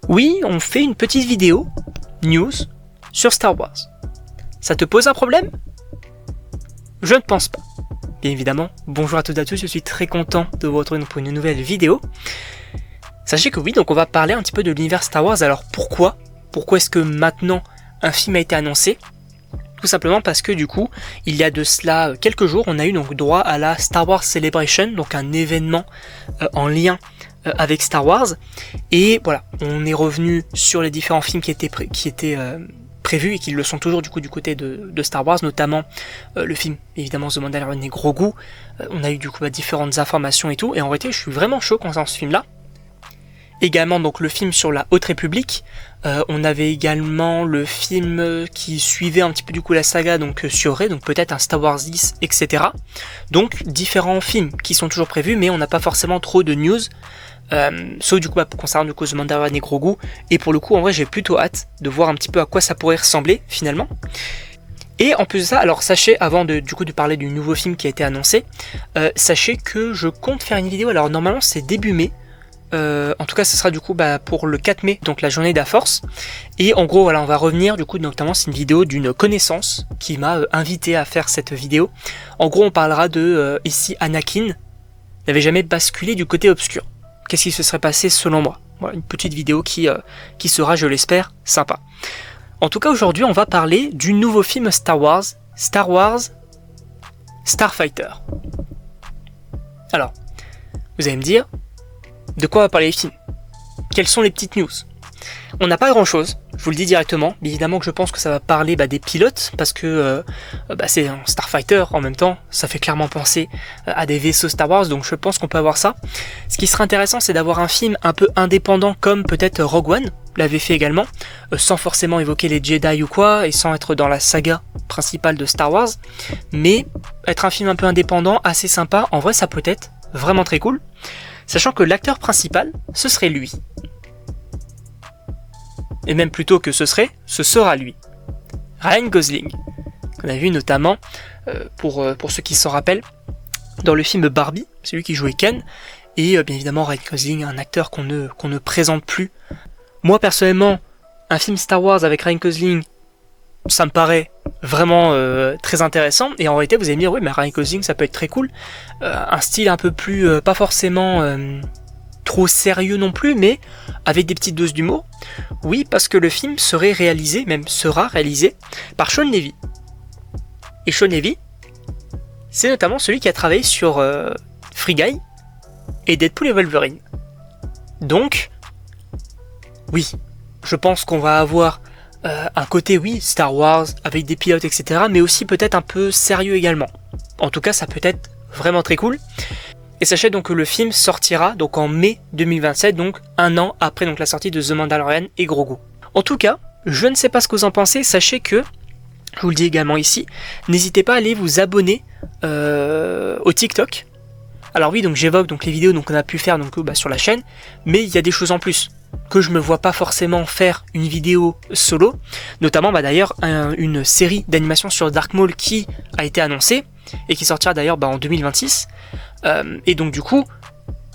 Oui, on fait une petite vidéo, news, sur Star Wars. Ça te pose un problème? Je ne pense pas. Bien évidemment, bonjour à toutes et à tous, je suis très content de vous retrouver pour une nouvelle vidéo. Sachez que oui, donc on va parler un petit peu de l'univers Star Wars. Alors pourquoi est-ce que maintenant un film a été annoncé? Tout simplement parce que du coup, il y a de cela quelques jours, on a eu donc droit à la Star Wars Celebration, donc un événement en lien avec Star Wars. Et voilà, on est revenu sur les différents films qui étaient prévus et qui le sont toujours du coup du côté de Star Wars, notamment le film évidemment The Mandalorian et Grogu. On a eu du coup différentes informations et tout, et en réalité je suis vraiment chaud concernant ce film là. Également donc le film sur la Haute République, on avait également le film qui suivait un petit peu du coup la saga donc sur Rey, donc peut-être un Star Wars 10, etc. Donc différents films qui sont toujours prévus, mais on n'a pas forcément trop de news, sauf du coup concernant du coup The Mandalorian et Grogu, et pour le coup en vrai j'ai plutôt hâte de voir un petit peu à quoi ça pourrait ressembler finalement. Et en plus de ça, alors sachez, avant de parler du nouveau film qui a été annoncé, sachez que je compte faire une vidéo, alors normalement c'est début mai, en tout cas ce sera du coup pour le 4 mai, donc la journée d'A-Force, et en gros voilà on va revenir du coup, notamment c'est une vidéo d'une connaissance qui m'a invité à faire cette vidéo. En gros on parlera de ici Anakin n'avait jamais basculé du côté obscur. Qu'est-ce qui se serait passé selon moi? Voilà, une petite vidéo qui sera, je l'espère, sympa. En tout cas aujourd'hui on va parler du nouveau film Star Wars Starfighter. Alors, vous allez me dire, de quoi va parler les films? Quelles sont les petites news? On n'a pas grand chose, je vous le dis directement. Évidemment que je pense que ça va parler des pilotes, parce que c'est un Starfighter en même temps, ça fait clairement penser à des vaisseaux Star Wars, donc je pense qu'on peut avoir ça. Ce qui serait intéressant, c'est d'avoir un film un peu indépendant, comme peut-être Rogue One l'avait fait également, sans forcément évoquer les Jedi ou quoi, et sans être dans la saga principale de Star Wars, mais être un film un peu indépendant, assez sympa. En vrai ça peut être vraiment très cool. Sachant que l'acteur principal, ce serait lui. Et même plutôt que ce sera lui. Ryan Gosling. Qu'on a vu notamment, pour ceux qui s'en rappellent, dans le film Barbie, c'est lui qui jouait Ken. Et bien évidemment Ryan Gosling, un acteur qu'on ne présente plus. Moi personnellement, un film Star Wars avec Ryan Gosling, ça me paraît vraiment très intéressant, et en réalité vous allez me dire oui mais Ryan Gosling ça peut être très cool, un style un peu plus pas forcément trop sérieux non plus, mais avec des petites doses d'humour. Oui, parce que le film sera réalisé par Shawn Levy. Et Shawn Levy, c'est notamment celui qui a travaillé sur Free Guy et Deadpool et Wolverine. Donc oui, je pense qu'on va avoir un côté, oui, Star Wars, avec des pilotes, etc., mais aussi peut-être un peu sérieux également. En tout cas, ça peut être vraiment très cool. Et sachez donc que le film sortira donc en mai 2027, donc un an après donc la sortie de The Mandalorian et Grogu. En tout cas, je ne sais pas ce que vous en pensez, sachez que, je vous le dis également ici, n'hésitez pas à aller vous abonner au TikTok. Alors oui, donc j'évoque donc les vidéos qu'on a pu faire sur la chaîne, mais il y a des choses en plus que je me vois pas forcément faire une vidéo solo, notamment d'ailleurs une série d'animation sur Dark Maul qui a été annoncée et qui sortira d'ailleurs en 2026, et donc du coup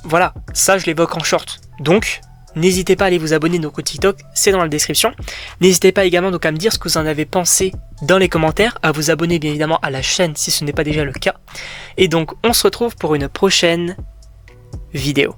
voilà, ça je l'évoque en short, donc n'hésitez pas à aller vous abonner donc au TikTok, c'est dans la description. N'hésitez pas également donc à me dire ce que vous en avez pensé dans les commentaires, à vous abonner bien évidemment à la chaîne si ce n'est pas déjà le cas, et donc on se retrouve pour une prochaine vidéo.